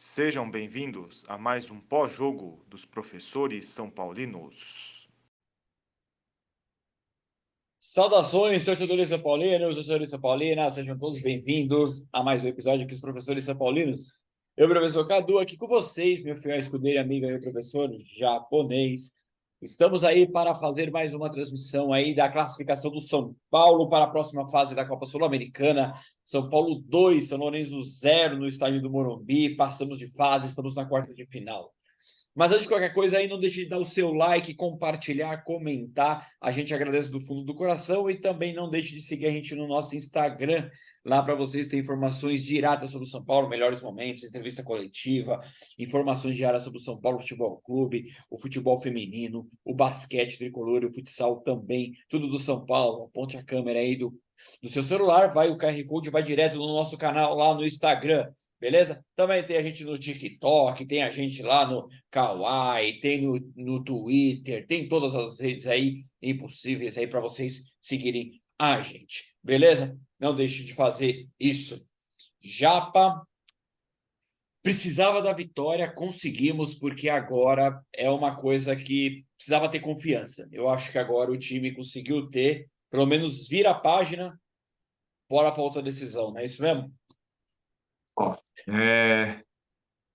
Sejam bem-vindos a mais um pós-jogo dos professores são paulinos. Saudações, torcedores são paulinos, torcedores são paulinas, sejam todos bem-vindos a mais um episódio aqui dos Professores São Paulinos. Eu, professor Cadu, aqui com vocês, meu fiel escudeiro e amigo aí, professor japonês. Estamos aí para fazer mais uma transmissão aí da classificação do São Paulo para a próxima fase da Copa Sul-Americana. São Paulo 2, São Lourenço 0 no estádio do Morumbi. Passamos de fase, estamos na quarta de final. Mas antes de qualquer coisa aí, não deixe de dar o seu like, compartilhar, comentar. A gente agradece do fundo do coração e também não deixe de seguir a gente no nosso Instagram. Lá para vocês ter informações diretas sobre o São Paulo, melhores momentos, entrevista coletiva, informações diárias sobre o São Paulo Futebol Clube, o futebol feminino, o basquete tricolor, o futsal também, tudo do São Paulo. Aponte a câmera aí do seu celular, vai o QR Code, vai direto no nosso canal lá no Instagram. Beleza? Também tem a gente no TikTok, tem a gente lá no Kawaii, tem no Twitter, tem todas as redes aí impossíveis aí para vocês seguirem a gente. Beleza? Não deixe de fazer isso. Japa, precisava da vitória, conseguimos, porque agora é uma coisa que precisava ter confiança. Eu acho que agora o time conseguiu ter, pelo menos vira a página, bora para outra decisão, não é isso mesmo? Ó,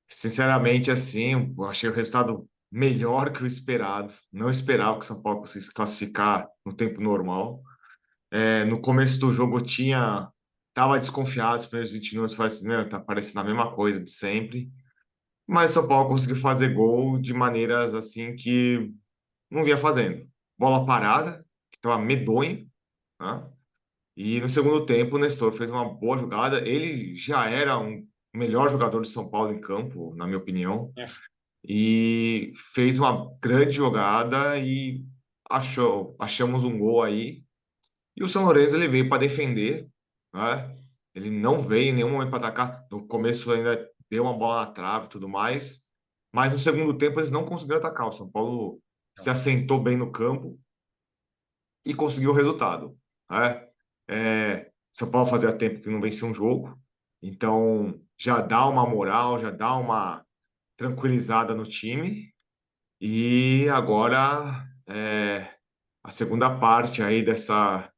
sinceramente, assim, eu achei o resultado melhor que o esperado. Não esperava que o São Paulo conseguisse classificar no tempo normal. No começo do jogo eu tava desconfiado, os primeiros 20 minutos, eu falei assim, tá parecendo a mesma coisa de sempre. Mas o São Paulo conseguiu fazer gol de maneiras assim que não vinha fazendo. Bola parada, que estava medonho, né? E no segundo tempo, o Nestor fez uma boa jogada. Ele já era um melhor jogador de São Paulo em campo, na minha opinião, É. e fez uma grande jogada e achamos um gol aí. E o São Lourenço ele veio para defender, né? Ele não veio em nenhum momento para atacar. No começo ainda deu uma bola na trave e tudo mais, mas no segundo tempo eles não conseguiram atacar. O São Paulo se assentou bem no campo e conseguiu o resultado, né? São Paulo fazia tempo que não vencia um jogo, então já dá uma moral, já dá uma tranquilizada no time. E agora a segunda parte aí dessa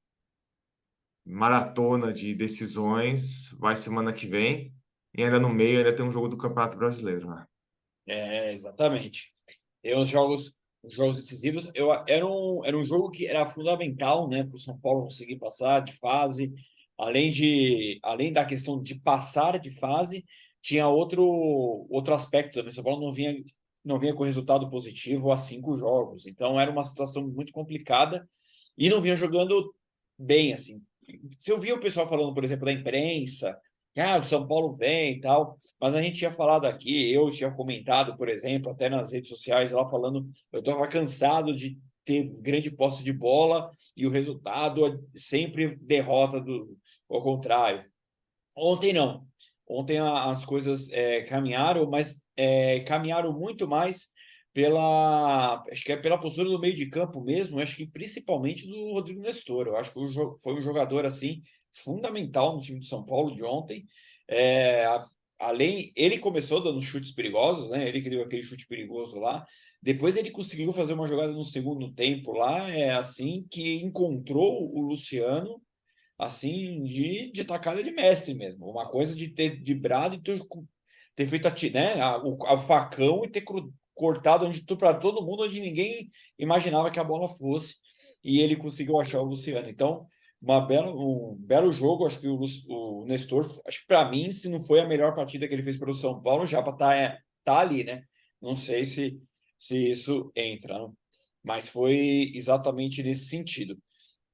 maratona de decisões vai semana que vem. E ainda no meio ainda tem um jogo do Campeonato Brasileiro, né? Exatamente. Tem os jogos decisivos. Era um jogo que era fundamental, né, para o São Paulo conseguir passar de fase. Além da questão de passar de fase, tinha outro aspecto também. O São Paulo não vinha com resultado positivo há 5 jogos. Então era uma situação muito complicada e não vinha jogando bem, assim. Se eu via o pessoal falando, por exemplo, da imprensa, o São Paulo vem e tal, mas a gente tinha falado aqui, eu tinha comentado, por exemplo, até nas redes sociais, lá falando, eu estava cansado de ter grande posse de bola e o resultado é sempre derrota ao contrário. Ontem não. Ontem as coisas caminharam, mas caminharam muito mais acho que é pela postura do meio de campo mesmo, acho que principalmente do Rodrigo Nestor. Eu acho que foi um jogador assim fundamental no time do São Paulo de ontem. É, ele começou dando chutes perigosos, né? Ele que deu aquele chute perigoso lá. Depois ele conseguiu fazer uma jogada no segundo tempo lá, assim que encontrou o Luciano assim, de tacada de mestre mesmo. Uma coisa de ter driblado e ter feito né, o facão e ter cortado para todo mundo, onde ninguém imaginava que a bola fosse. E ele conseguiu achar o Luciano. Então, um belo jogo. Acho que o Nestor, acho que para mim, se não foi a melhor partida que ele fez pelo São Paulo, já para tá ali, né? Não sei se isso entra, né? Mas foi exatamente nesse sentido.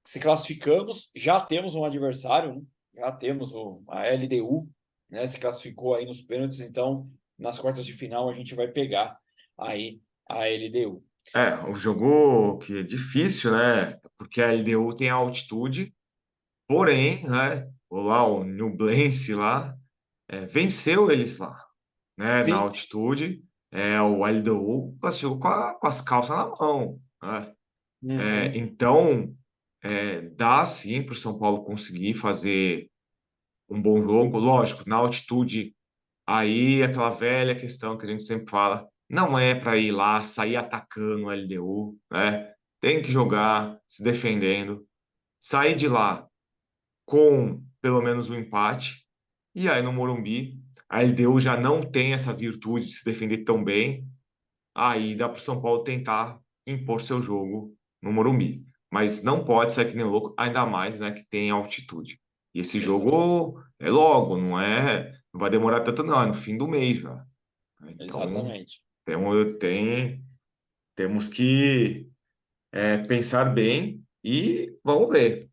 Se classificamos, já temos um adversário, né? Já temos a LDU, né? Se classificou aí nos pênaltis, então nas quartas de final a gente vai pegar aí a LDU. O jogo que é difícil, né? Porque a LDU tem a altitude, porém, né? O Nublense lá venceu eles lá, né? Na Sim. altitude, o LDU classificou com as calças na mão, né? Uhum. Então, dá sim para o São Paulo conseguir fazer um bom jogo. Lógico, na altitude Aí aquela velha questão que a gente sempre fala, não é para ir lá sair atacando o LDU, né? Tem que jogar se defendendo, sair de lá com pelo menos um empate. E aí no Morumbi, a LDU já não tem essa virtude de se defender tão bem. Aí dá para o São Paulo tentar impor seu jogo no Morumbi. Mas não pode sair que nem louco, ainda mais, né, que tem altitude. E esse Exa- jogo é logo, não vai demorar tanto, não, é no fim do mês já. Então, Exatamente. temos, temos que pensar bem e vamos ver.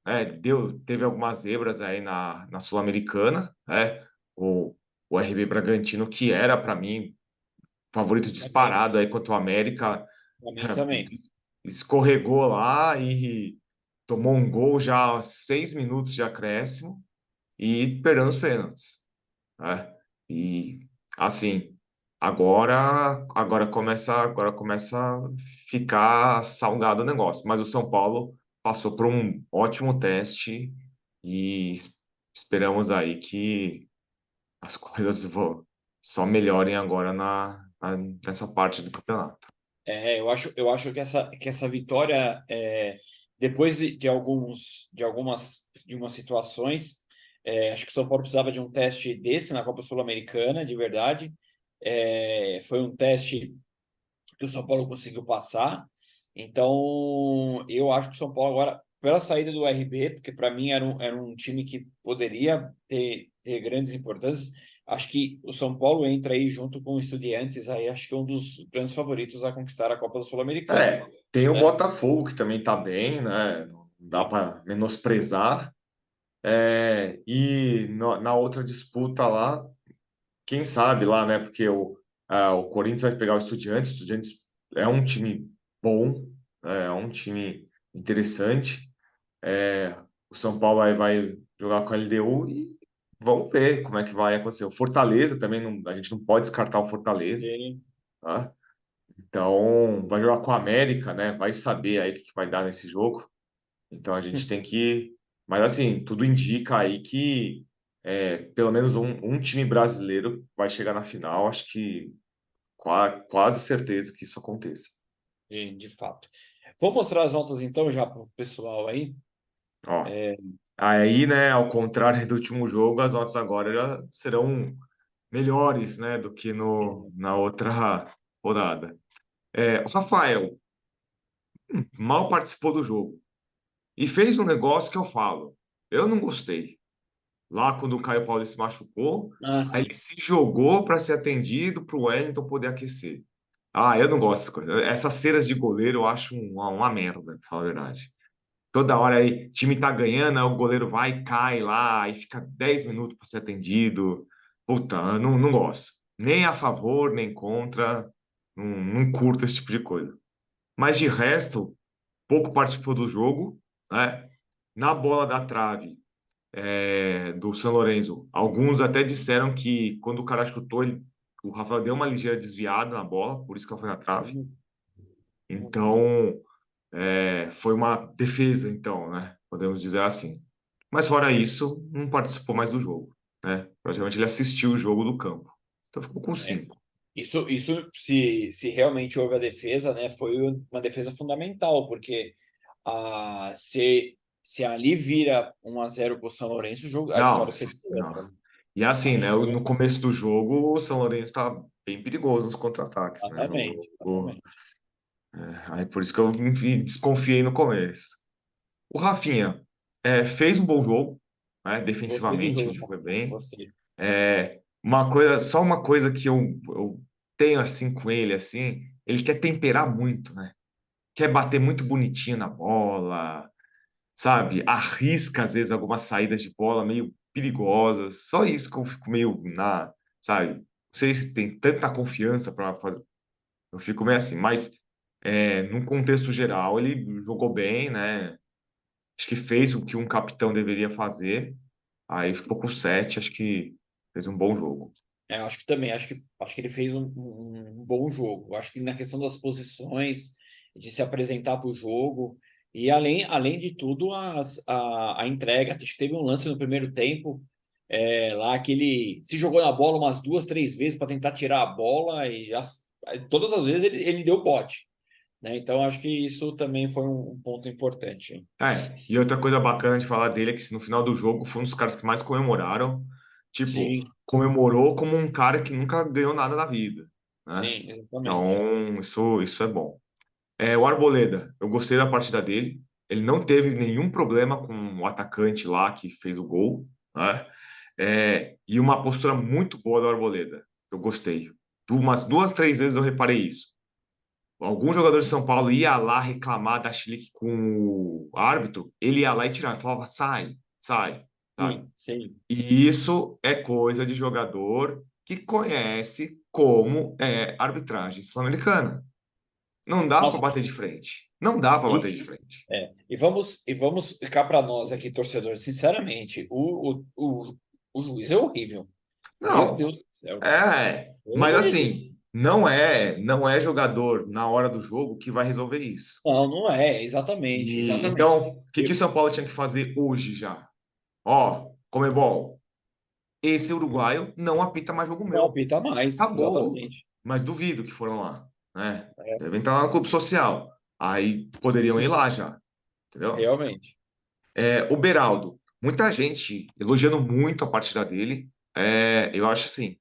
Teve algumas zebras aí na Sul-Americana, né? O RB Bragantino, que era para mim favorito Também. disparado aí contra o América, Para mim também. escorregou lá e tomou um gol já aos 6 minutos de acréscimo e perdeu os pênaltis, né? E assim, agora começa a ficar salgado o negócio, mas o São Paulo passou por um ótimo teste e esperamos aí que as coisas só melhorem agora nessa parte do campeonato. Eu acho que essa vitória, depois de algumas situações, acho que o São Paulo precisava de um teste desse na Copa Sul-Americana, de verdade. Foi um teste que o São Paulo conseguiu passar. Então, eu acho que o São Paulo agora, pela saída do RB, porque para mim era um time que poderia ter grandes importâncias, acho que o São Paulo entra aí junto com o Estudiantes, aí acho que é um dos grandes favoritos a conquistar a Copa Sul-Americana, Tem o né? Botafogo que também tá bem, né? Não dá para menosprezar. E na outra disputa lá, quem sabe lá, né? Porque o Corinthians vai pegar o Estudiantes é um time bom, é um time interessante. É, o São Paulo aí vai jogar com a LDU e vamos ver como é que vai acontecer. O Fortaleza também, a gente não pode descartar o Fortaleza, E, tá? Então, vai jogar com a América, né? Vai saber aí o que vai dar nesse jogo. Então, a gente tem que. Mas, assim, tudo indica aí que pelo menos um time brasileiro vai chegar na final. Acho que quase certeza que isso aconteça. de fato. Vou mostrar as notas então já para o pessoal aí. Ó, aí, né, ao contrário do último jogo, as notas agora já serão melhores, né, do que na outra rodada. O Rafael mal participou do jogo e fez um negócio que eu falo. Eu não gostei. Lá quando o Caio Paulo se machucou, Ah, aí sim. ele se jogou para ser atendido para o Wellington poder aquecer. Ah, eu não gosto dessas coisas. Essas ceras de goleiro eu acho uma merda, pra falar a verdade. Toda hora aí, time tá ganhando, aí o goleiro vai e cai lá, e fica 10 minutos para ser atendido. Puta, eu não gosto. Nem a favor, nem contra. Não curto esse tipo de coisa. Mas de resto, pouco participou do jogo, né? Na bola da trave do São Lourenço, alguns até disseram que quando o cara chutou, o Rafael deu uma ligeira desviada na bola, por isso que ela foi na trave. Uhum. Então, foi uma defesa, então, né? Podemos dizer assim. Mas fora isso, não participou mais do jogo, né? Praticamente ele assistiu o jogo do campo. Então ficou com É. 5. Isso se realmente houve a defesa, né, foi uma defesa fundamental, porque se ali vira 1-0 para o São Lourenço, a Não, história seria não. outra. E assim, né? Aí, No começo do jogo, o São Lourenço está bem perigoso nos contra-ataques, né? exatamente, exatamente. Aí por isso que eu desconfiei no começo. O Rafinha fez um bom jogo, né? Gostei do Defensivamente, jogo, ele cara. foi bem. Gostei. Só uma coisa que eu tenho assim com ele, assim, ele quer temperar muito, né? Quer bater muito bonitinho na bola, sabe? Arrisca às vezes algumas saídas de bola meio perigosas. Só isso que eu fico meio sabe? Não sei se tem tanta confiança para fazer. Eu fico meio assim, mas num contexto geral ele jogou bem, né? Acho que fez o que um capitão deveria fazer. Aí ficou com 7, acho que fez um bom jogo. Eu acho que também, acho que ele fez um bom jogo. Eu acho que na questão das posições, de se apresentar para o jogo, e além de tudo, a entrega. Acho que teve um lance no primeiro tempo, lá que ele se jogou na bola umas 2, 3 vezes para tentar tirar a bola e todas as vezes ele deu bote, né? Então acho que isso também foi um ponto importante, hein? E outra coisa bacana de falar dele é que no final do jogo foi um dos caras que mais comemoraram. Tipo, Sim, comemorou como um cara que nunca ganhou nada na vida, né? sim, exatamente. Então, isso é bom. O Arboleda, eu gostei da partida dele. Ele não teve nenhum problema com o atacante lá que fez o gol, né? E uma postura muito boa do Arboleda. Eu gostei. Umas 2, 3 vezes eu reparei isso. Algum jogador de São Paulo ia lá reclamar da chilique com o árbitro, ele ia lá e tirava, falava, sai, sai, sabe? Sim, sim. E isso é coisa de jogador que conhece como é arbitragem sul-americana. Não dá para Nossa, bater de frente. Não dá para bater de e, frente. e vamos ficar para nós aqui, torcedores, sinceramente, o juiz é horrível. Meu Não, Deus do céu. mas Ele- assim, não é jogador na hora do jogo que vai resolver isso. Não, não é, exatamente, E exatamente. então, o que que o São Paulo tinha que fazer hoje já? Ó, Comebol, esse uruguaio não apita mais jogo Não meu. apita mais, Acabou. exatamente. Mas duvido que foram lá, né? É, Devem estar lá no clube social. Aí poderiam ir lá já, entendeu? realmente. O Beraldo, muita gente elogiando muito a partida dele. Eu acho assim,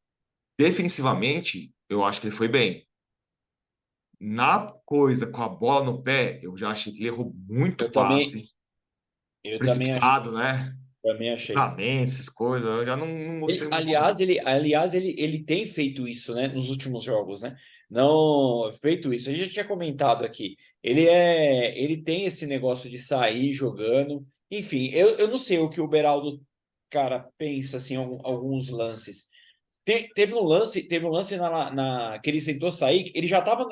defensivamente, eu acho que ele foi bem. Na coisa com a bola no pé, eu já achei que ele errou muito Eu também, passe, eu também achei, precipitado, né? também achei. Cruzamento, essas coisas. Eu já não Ele, gostei muito, não. aliás, ele, aliás, ele tem feito isso, né, nos últimos jogos, né? Não feito isso. A gente já tinha comentado aqui. Ele tem esse negócio de sair jogando. Enfim, eu não sei o que o Beraldo, cara, pensa assim, alguns lances. Teve um lance que ele tentou sair, ele já tava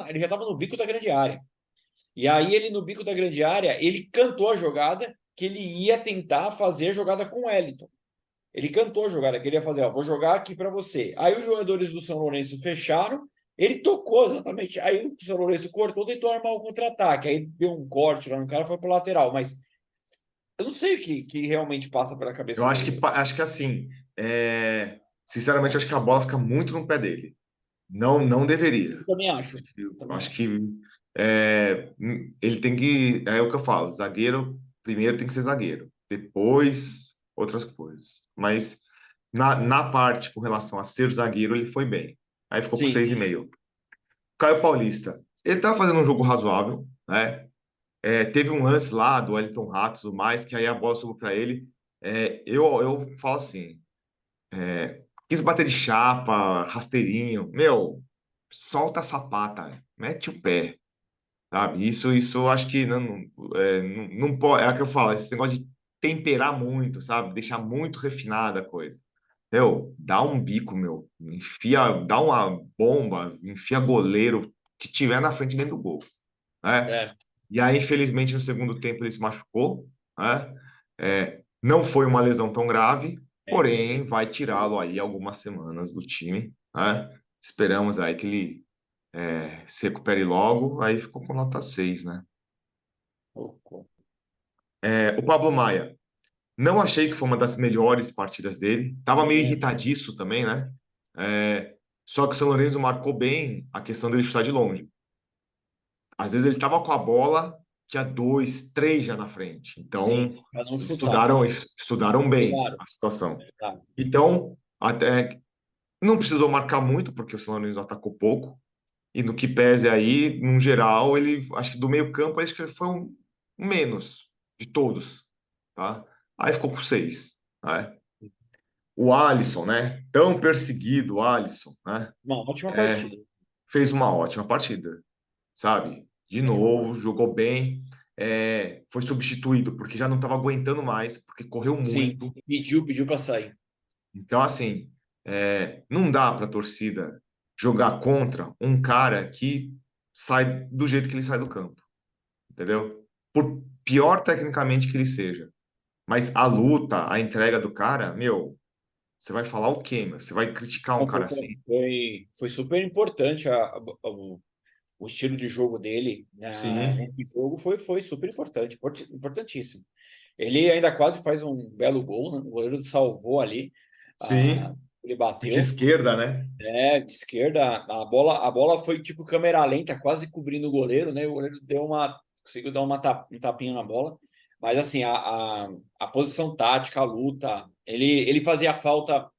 no bico da grande área. E aí ele no bico da grande área, ele cantou a jogada que ele ia tentar fazer a jogada com o Wellington. Ele cantou a jogada, queria fazer, ó, vou jogar aqui para você. Aí os jogadores do São Lourenço fecharam, ele tocou exatamente. Aí o São Lourenço cortou, tentou armar o contra-ataque. Aí deu um corte lá no cara, foi pro lateral. Mas eu não sei o que realmente passa pela Eu cabeça acho que, do. acho que assim, sinceramente, eu acho que a bola fica muito no pé dele. Não deveria. Eu também acho. Também Acho acho. que ele tem que. É o que eu falo: zagueiro, primeiro tem que ser zagueiro, depois outras coisas. Mas na parte com relação a ser zagueiro, ele foi bem. Aí ficou com Sim, 6,5. Caio Paulista, ele tá fazendo um jogo razoável, né? Teve um lance lá do Wellington Rato e tudo mais, que aí a bola sobrou para ele. Eu falo assim: quis bater de chapa, rasteirinho. Meu, solta a sapata, mete o pé. Sabe? Isso eu acho que não pode. É o que eu falo, esse negócio de temperar muito, sabe? Deixar muito refinada a coisa. Meu, dá um bico, meu. Enfia, dá uma bomba, enfia goleiro que tiver na frente dentro do gol, né? é, E aí, infelizmente, no segundo tempo ele se machucou, né? Não foi uma lesão tão grave, porém vai tirá-lo aí algumas semanas do time, né? Esperamos aí que ele se recupere logo, aí ficou com nota 6, né? O Pablo Maia, não achei que foi uma das melhores partidas dele. Tava meio também acho. irritadiço também, né? Só que o São Lourenço marcou bem a questão dele chutar de longe. Às vezes ele tava com a bola, tinha 2, 3 já na frente. Sim, Então, para não chutar. estudaram bem Claro, a situação. claro. Então, até não precisou marcar muito, porque o São Lourenço atacou pouco. E no que pese aí, no geral, acho que do meio-campo, acho que ele foi um menos de todos, tá? Aí ficou com 6, né? O Alisson, né? Tão perseguido, o Alisson, né? Uma ótima É, partida. fez uma ótima partida, sabe? De Jogou. novo, jogou bem, foi substituído porque já não estava aguentando mais, porque correu Sim, muito. pediu para sair. Então, assim, não dá para a torcida jogar contra um cara que sai do jeito que ele sai do campo, entendeu? Por pior tecnicamente que ele seja. Mas a luta, a entrega do cara, meu, você vai falar o quê, meu? Você vai criticar um Não, cara assim? foi super importante o estilo de jogo dele Sim, nesse jogo foi super importante, importantíssimo. Ele ainda quase faz um belo gol, né? O goleiro salvou ali. Sim, Ele de bateu, esquerda, né? de esquerda, a bola foi tipo câmera lenta, quase cobrindo o goleiro, né? O goleiro conseguiu dar um tapinha na bola. Mas assim, a posição tática, a luta, ele fazia falta.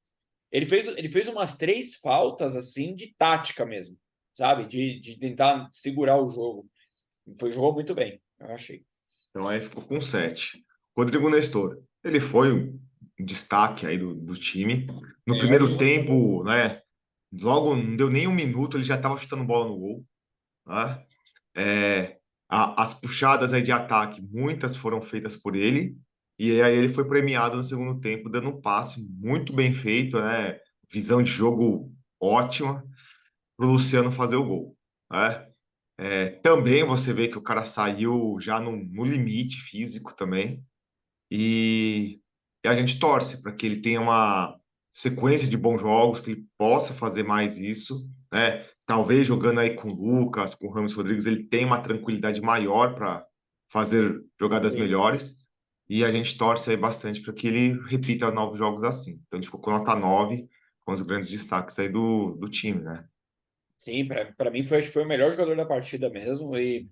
Ele fez umas 3 faltas assim de tática mesmo, sabe? De tentar segurar o jogo. Jogou muito bem, eu achei. Então aí ficou com 7. Rodrigo Nestor, ele foi o destaque aí do time. No Melhor primeiro jogador. tempo, né? Logo, não deu nem um minuto, ele já estava chutando bola no gol, né? As puxadas aí de ataque, muitas foram feitas por ele, e aí ele foi premiado no segundo tempo, dando um passe muito bem feito, né? Visão de jogo ótima para o Luciano fazer o gol, né? Também você vê que o cara saiu já no limite físico também, e, e a gente torce para que ele tenha uma sequência de bons jogos, que ele possa fazer mais isso, né? Talvez jogando aí com o Lucas, com o Ramos Rodrigues, ele tenha uma tranquilidade maior para fazer jogadas Sim, melhores. E a gente torce aí bastante para que ele repita novos jogos assim. Então a gente ficou com nota 9, com os grandes destaques aí do time, né? sim, para mim acho que foi o melhor jogador da partida mesmo. E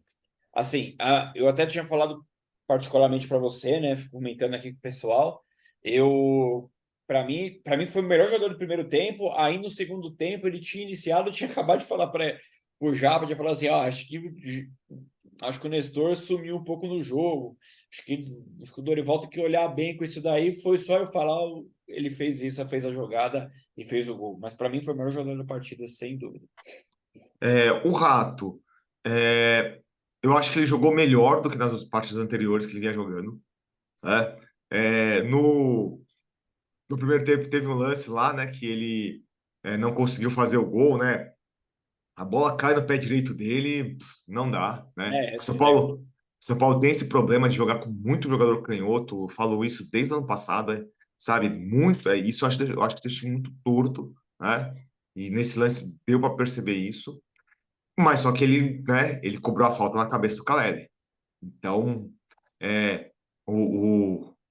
assim, eu até tinha falado particularmente para você, né? Comentando aqui com o pessoal. Eu, para mim foi o melhor jogador do primeiro tempo. Aí no segundo tempo ele tinha iniciado, eu tinha acabado de falar para o Japa, tinha falado assim, acho que o Nestor sumiu um pouco no jogo. Acho que o Dorival tem que olhar bem com isso daí. Foi só eu falar, ele fez isso, fez a jogada e fez o gol. Mas para mim foi o melhor jogador da partida, sem dúvida. O Rato, é, eu acho que ele jogou melhor do que nas partes anteriores que ele vinha jogando, né? No primeiro tempo teve um lance lá, né, que ele não conseguiu fazer o gol, né? A bola cai no pé direito dele, não dá, né? O Essa não tem como. São Paulo tem esse problema de jogar com muito jogador canhoto. Eu falo isso desde o ano passado, sabe? Muito, isso eu acho que deixa muito torto, né? E nesse lance deu para perceber isso. Mas só que ele, né, ele cobrou a falta na cabeça do Caleri. Então, é,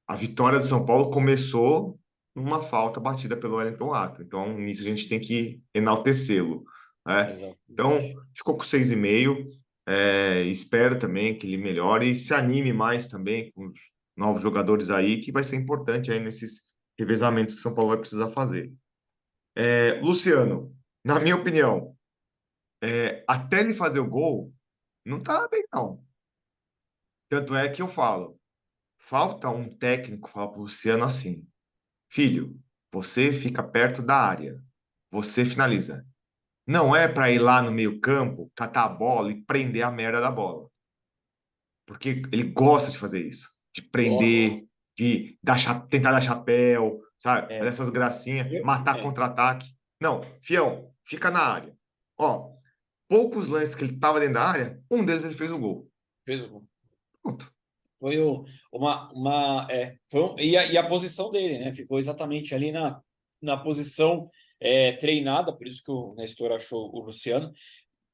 a vitória do São Paulo começou numa falta batida pelo Wellington Rato. Então, nisso a gente tem que enaltecê-lo, né? Então, Exatamente. ficou com 6,5. Espero também que ele melhore e se anime mais também com os novos jogadores aí, que vai ser importante aí nesses revezamentos que o São Paulo vai precisar fazer. Luciano, na minha opinião, até ele fazer o gol, não tá bem, não. Tanto é que eu falo, falta um técnico falar pro Luciano assim, filho, você fica perto da área, você finaliza. Não é para ir lá no meio-campo, catar a bola e prender a merda da bola. Porque ele gosta de fazer isso, de Gosto. prender, de tentar dar chapéu, sabe? Fazer É, essas gracinhas, eu- matar é, contra-ataque. Não, fião, fica na área. Ó, poucos lances que ele tava dentro da área, um deles ele fez o gol. fez o gol. Pronto. Foi e a posição dele, né? Ficou exatamente ali na posição treinada, por isso que o Nestor achou o Luciano.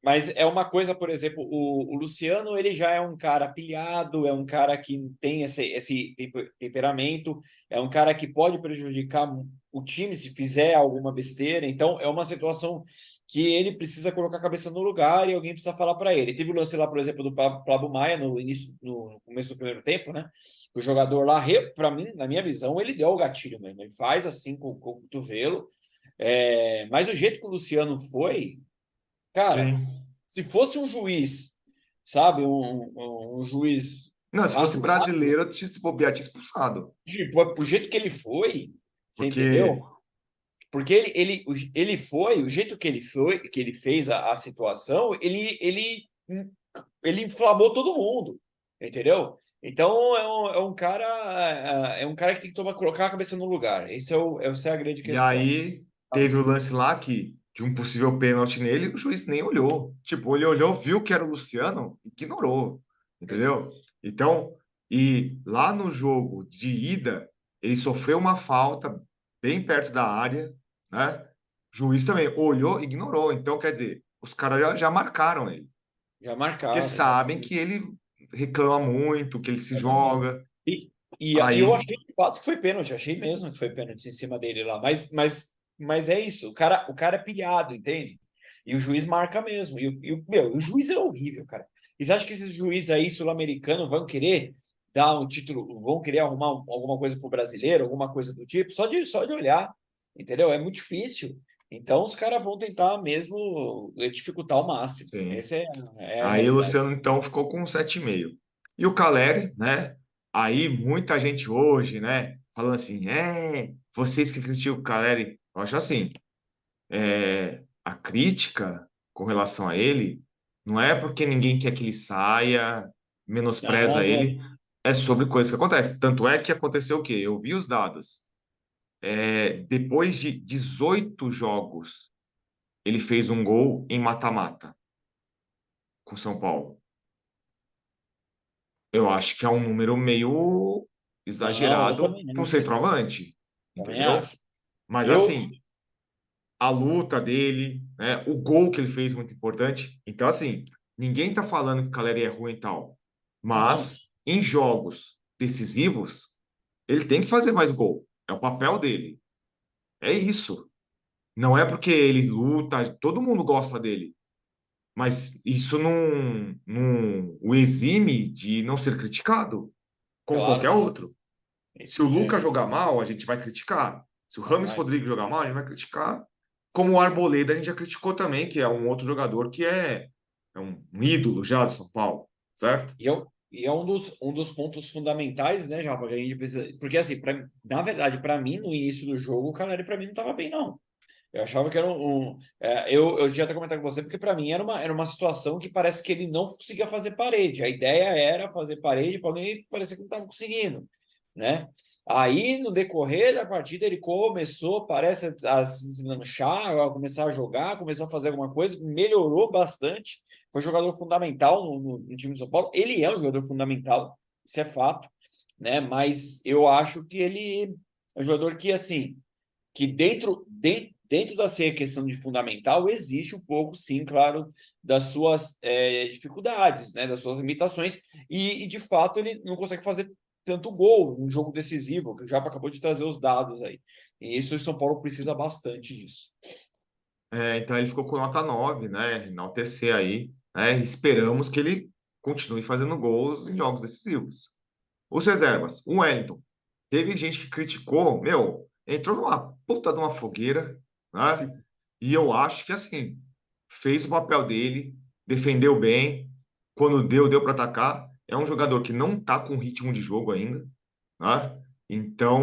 Mas é uma coisa, por exemplo, o Luciano, ele já é um cara pilhado, é um cara que tem esse temperamento, é um cara que pode prejudicar o time se fizer alguma besteira. Então, é uma situação que ele precisa colocar a cabeça no lugar e alguém precisa falar para ele. Teve o lance lá, por exemplo, do Pablo Maia no começo do primeiro tempo, né? O jogador lá, para mim, na minha visão, ele deu o gatilho mesmo. Ele faz assim com o cotovelo. Mas o jeito que o Luciano foi, cara, Sim. se fosse um juiz, sabe, um juiz Não, se fosse razoável, brasileiro, se bobear, tinha expulsado. pro jeito que ele foi, você Porque, entendeu? Porque ele foi, o jeito que ele fez a situação, ele inflamou todo mundo, entendeu? Então é um cara que tem que colocar a cabeça no lugar. Essa é a grande e questão. aí teve o lance lá que, de um possível pênalti nele, o juiz nem olhou. Tipo, ele olhou, viu que era o Luciano, ignorou, entendeu? Então, e lá no jogo de ida, ele sofreu uma falta bem perto da área, né? O juiz também olhou, ignorou. Então, quer dizer, os caras já marcaram ele. Já Porque marcaram, sabem exatamente. que ele reclama muito, que ele se Exatamente. joga. E, E eu Aí, achei de fato que foi pênalti, achei mesmo que foi pênalti em cima dele lá. Mas é isso, o cara é pilhado, entende? E o juiz marca mesmo. Meu, o juiz é horrível, cara. E você acha que esses juízes aí sul-americanos vão querer dar um título, vão querer arrumar alguma coisa pro brasileiro, alguma coisa do tipo, só de olhar, entendeu? É muito difícil. Então os caras vão tentar mesmo dificultar ao máximo. sim. Essa é a Aí o realidade. Luciano então ficou com 7,5. E o Caleri, né? Aí muita gente hoje, né, falando assim, vocês que criticam o Caleri, eu acho assim, a crítica com relação a ele não é porque ninguém quer que ele saia, menospreza Nada. ele, é sobre coisas que acontecem. Tanto é que aconteceu o quê? Eu vi os dados. Depois de 18 jogos, ele fez um gol em mata-mata com São Paulo. Eu acho que é um número meio Não, eu exagerado também para um acho. centroavante, Também entendeu? acho. Mas Eu, assim, a luta dele, né, o gol que ele fez muito importante. Então, assim, ninguém tá falando que o Caleri é ruim e tal, não, mas em jogos decisivos, ele tem que fazer mais gol. É o papel dele. É isso. Não é porque ele luta, todo mundo gosta dele, mas isso não o exime de não ser criticado, como claro qualquer que não. outro. Se o Lucas jogar mal, a gente vai criticar. Se o Rames Vai. Rodrigues jogar mal, a gente vai criticar. Como o Arboleda, a gente já criticou também, que é um outro jogador que é um ídolo já do São Paulo, certo? E é um dos pontos fundamentais, né, Japa, que a gente precisa. Porque, assim, na verdade, para mim, no início do jogo, o Caleri, para mim, não estava bem, não. Eu achava que era eu tinha até comentado com você, porque para mim era uma situação que parece que ele não conseguia fazer parede. A ideia era fazer parede, para mim parecia que não estava conseguindo, né? Aí, no decorrer da partida, ele começou, parece, a se deslanchar, a começar a jogar, começou a fazer alguma coisa, melhorou bastante. Foi jogador fundamental no time de São Paulo. Ele é um jogador fundamental, isso é fato, né? Mas eu acho que ele é um jogador que, assim, que dentro da ser questão de fundamental, existe um pouco, sim, claro, das suas dificuldades, né, das suas limitações, e de fato ele não consegue fazer tanto gol num jogo decisivo, que o Japa acabou de trazer os dados aí. E isso o São Paulo precisa bastante disso. Então ele ficou com nota 9, né? Enaltecer aí, né? Esperamos que ele continue fazendo gols em jogos decisivos. Os reservas, o Wellington. Teve gente que criticou, meu, entrou numa puta de uma fogueira, né? E eu acho que assim, fez o papel dele, defendeu bem, quando deu para atacar. É um jogador que não tá com ritmo de jogo ainda, né? Então,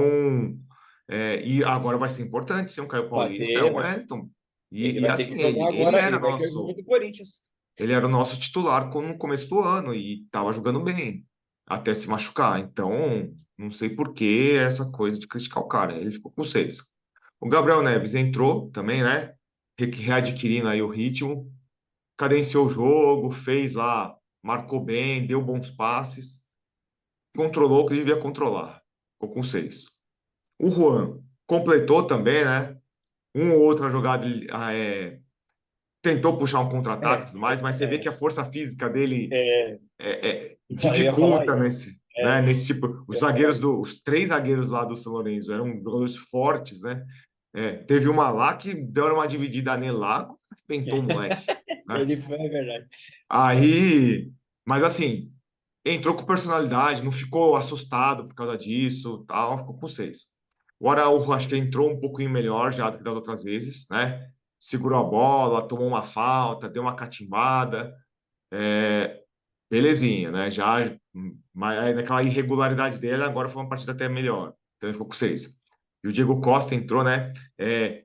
e agora vai ser importante ser um Caio Vai Paulista, é ter, o Wellington. ele E vai ter que assim, ele, jogar ele agora, era ele vai ter o jogo nosso do Corinthians. ele era o nosso titular no começo do ano e estava jogando bem, até se machucar. Então, não sei por que essa coisa de criticar o cara. Ele ficou com 6. O Gabriel Neves entrou também, né? Readquirindo aí o ritmo, cadenciou o jogo, fez lá, marcou bem, deu bons passes, controlou o que devia controlar. Ficou com 6. O Juan completou também, né? Uma ou outra jogada tentou puxar um contra-ataque e É, tudo mais, mas você vê que a força física dele é, eu ia falar dificulta isso. nesse, né? É, Nesse tipo, eu ia falar isso. os 3 zagueiros lá do São Lourenço eram jogadores fortes, né? Teve uma lá que deu uma dividida nele lá, arrebentou o moleque, né? Ele foi, é verdade. Aí, mas assim, entrou com personalidade, não ficou assustado por causa disso, tal, ficou com 6. O Araújo acho que entrou um pouquinho melhor já do que das outras vezes, né? Segurou a bola, tomou uma falta, deu uma catimbada. É, belezinha, né? Já mas aí naquela irregularidade dele, agora foi uma partida até melhor. Então ele ficou com 6. E o Diego Costa entrou, né?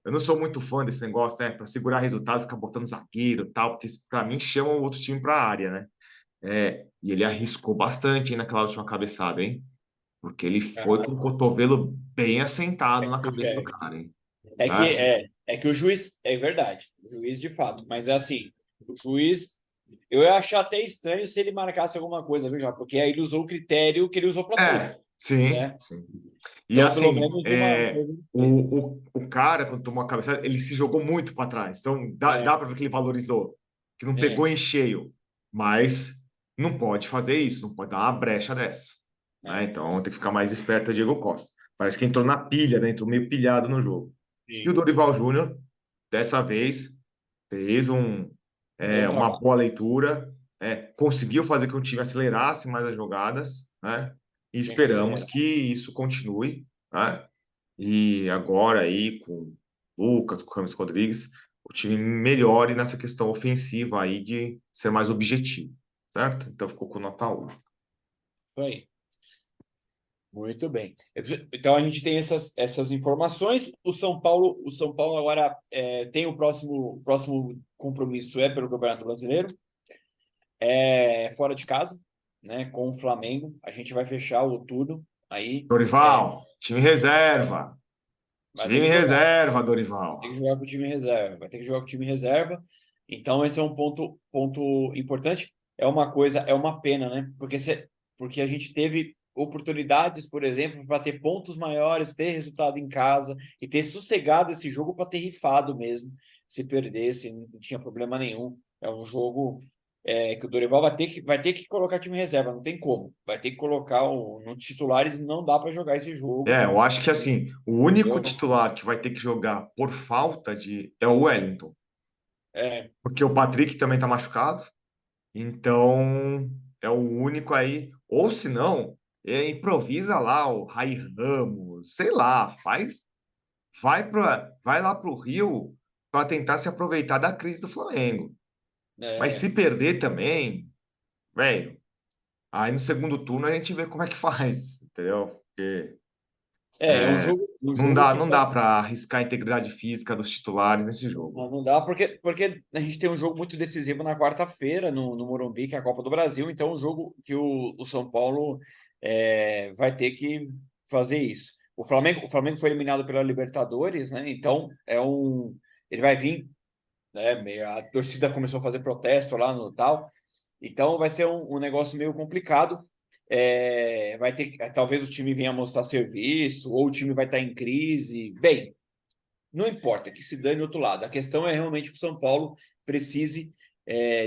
Eu não sou muito fã desse negócio, né? Para segurar resultado, ficar botando zagueiro e tal, porque para mim chama o outro time para a área, né? E ele arriscou bastante hein, naquela última cabeçada, hein? Porque ele foi com o cotovelo bem assentado na Isso cabeça do quer. cara, hein? É que, Né? é, é que o juiz, é verdade, o juiz de fato, mas é assim, o juiz, eu ia achar até estranho se ele marcasse alguma coisa, viu, já? Porque aí ele usou o critério que ele usou para tudo, Sim, né? sim. E Então, pelo assim, menos uma coisa ele fez. o cara, quando tomou a cabeçada, ele se jogou muito para trás. Então, dá É, para ver que ele valorizou, que não pegou é, em cheio. Mas não pode fazer isso, não pode dar uma brecha dessa. né? Então tem que ficar mais esperto o Diego Costa. Parece que entrou na pilha, né? Entrou meio pilhado no jogo. E o Sim, Dorival Júnior, dessa vez, fez bom uma trabalho. boa leitura, conseguiu fazer com que o time acelerasse mais as jogadas, né? E Tinha que esperamos acelerar. que isso continue, né? E agora aí com o Lucas, com o Rames Rodrigues, o time melhore nessa questão ofensiva aí de ser mais objetivo, certo? Então ficou com nota 1. Isso aí. Muito bem. Então a gente tem essas informações. O São Paulo agora tem o próximo compromisso pelo Campeonato Brasileiro, fora de casa, né, com o Flamengo. A gente vai fechar o turno aí. Dorival, time reserva. Vai ter Time que jogar. reserva, Dorival. Tem que jogar com o time reserva. Vai ter que jogar com o time reserva. Então, esse é um ponto importante. É uma coisa, é uma pena, né? Porque a gente teve oportunidades, por exemplo, para ter pontos maiores, ter resultado em casa e ter sossegado esse jogo para ter rifado mesmo. Se perdesse, não tinha problema nenhum. É um jogo que o Dorival vai ter que colocar time reserva, não tem como. Vai ter que colocar no titulares, não dá para jogar esse jogo. Eu acho que assim, o único Entendeu? titular que vai ter que jogar por falta de é o Wellington, É, porque o Patrick também tá machucado, então é o único aí, ou se não, improvisa lá o Rai Ramos, sei lá, vai lá pro Rio para tentar se aproveitar da crise do Flamengo. Mas é, se perder também, velho, aí no segundo turno a gente vê como é que faz, entendeu? Porque É um não jogo dá, que não dá para arriscar a integridade física dos titulares nesse jogo. não dá, porque a gente tem um jogo muito decisivo na quarta-feira no Morumbi, que é a Copa do Brasil. Então, um jogo que o São Paulo vai ter que fazer isso. O Flamengo foi eliminado pela Libertadores, né? Então, ele vai vir, né? A torcida começou a fazer protesto lá no tal. Então, vai ser um negócio meio complicado. Vai ter, talvez o time venha mostrar serviço, ou o time vai estar em crise. Bem, não importa, que se dane do outro lado. A questão é realmente que o São Paulo precise,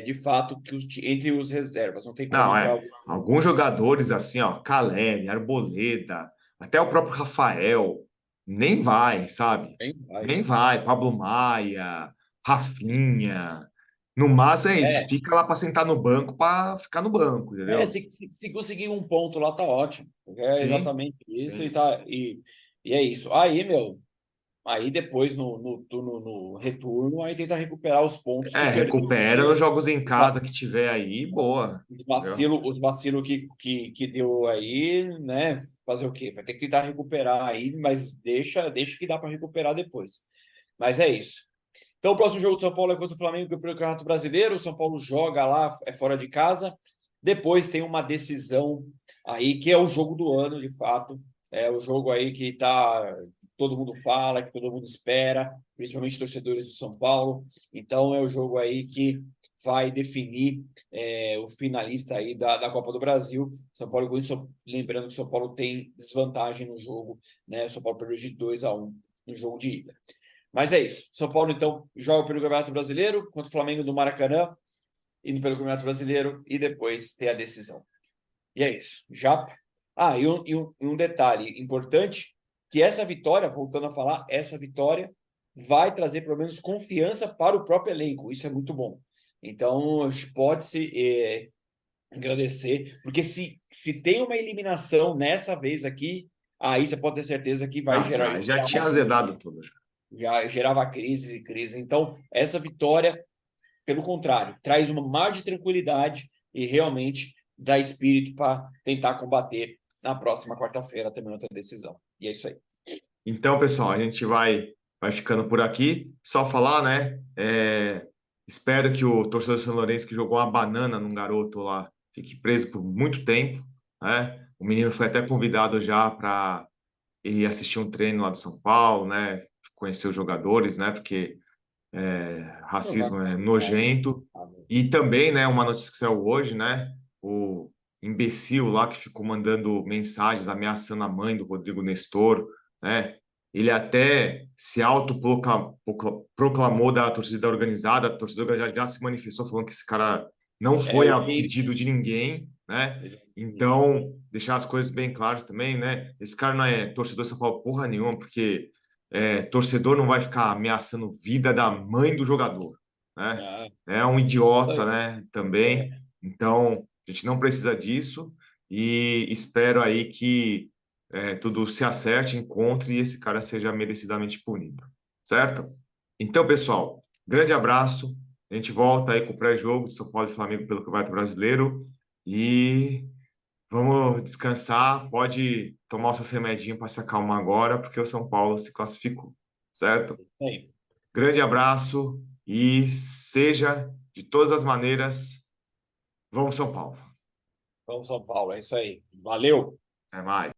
de fato, entre os reservas. Não tem como Não, entrar. alguns jogadores assim, ó, Caleri, Arboleda, até o próprio Rafael, nem vai, sabe? Bem, vai. Nem vai. Pablo Maia, Rafinha. No máximo é isso, É, fica lá para sentar no banco, para ficar no banco, entendeu? se conseguir um ponto lá, tá ótimo. Porque é Sim, exatamente isso sim. e é isso. Aí, meu, aí depois no retorno, aí tenta recuperar os pontos que perdeu. Recupera nos jogos em casa que tiver aí, boa. Entendeu? Os vacilos que deu aí, né? Fazer o quê? Vai ter que tentar recuperar aí, mas deixa que dá para recuperar depois. Mas é isso. Então, o próximo jogo do São Paulo é contra o Flamengo pelo Campeonato Brasileiro. O São Paulo joga lá, é fora de casa. Depois tem uma decisão aí, que é o jogo do ano, de fato. É o jogo aí que todo mundo fala, que todo mundo espera, principalmente torcedores do São Paulo. Então, é o jogo aí que vai definir o finalista aí da Copa do Brasil. São Paulo, com isso, lembrando que o São Paulo tem desvantagem no jogo, né? O São Paulo perdeu de 2-1 no jogo de ida. Mas é isso. São Paulo, então, joga pelo Campeonato Brasileiro contra o Flamengo no Maracanã, indo pelo Campeonato Brasileiro e depois tem a decisão. E é isso. Já. E um detalhe importante, que essa vitória, voltando a falar, essa vitória vai trazer pelo menos confiança para o próprio elenco. Isso é muito bom. Então, pode-se agradecer, porque se tem uma eliminação nessa vez aqui, aí você pode ter certeza que vai Não, gerar, já tinha azedado tudo. já gerava crises e crises. Então, essa vitória, pelo contrário, traz uma margem de tranquilidade e realmente dá espírito para tentar combater na próxima quarta-feira também outra decisão. E é isso aí. Então, pessoal, a gente vai ficando por aqui. Só falar, né? Espero que o torcedor do São Lourenço que jogou uma banana num garoto lá fique preso por muito tempo, né? O menino foi até convidado já para ir assistir um treino lá do São Paulo, né? Conhecer os jogadores, né? Porque Não vai racismo é ficar nojento. E também, né? Uma notícia que saiu hoje, né? O imbecil lá que ficou mandando mensagens ameaçando a mãe do Rodrigo Nestor, né? Ele até se autoproclamou da torcida organizada, a torcida organizada já se manifestou falando que esse cara não foi a Ele... pedido de ninguém, né? Exatamente. Então, deixar as coisas bem claras também, né? Esse cara não é torcedor de São Paulo porra nenhuma, porque torcedor não vai ficar ameaçando vida da mãe do jogador, né? Ah, É um idiota, aí. né? Também. É, Então, a gente não precisa disso e espero aí que tudo se acerte, encontre e esse cara seja merecidamente punido, certo? Então, pessoal, grande abraço. A gente volta aí com o pré-jogo de São Paulo e Flamengo pelo Campeonato Brasileiro e vamos descansar. Pode tomar o seu remedinho para se acalmar agora, porque o São Paulo se classificou, certo? aí. Grande abraço e seja de todas as maneiras, vamos São Paulo. Vamos, São Paulo. É isso aí. Valeu! Até mais.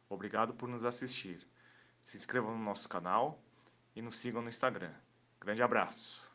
Obrigado por nos assistir. Se inscrevam no nosso canal e nos sigam no Instagram. Grande abraço.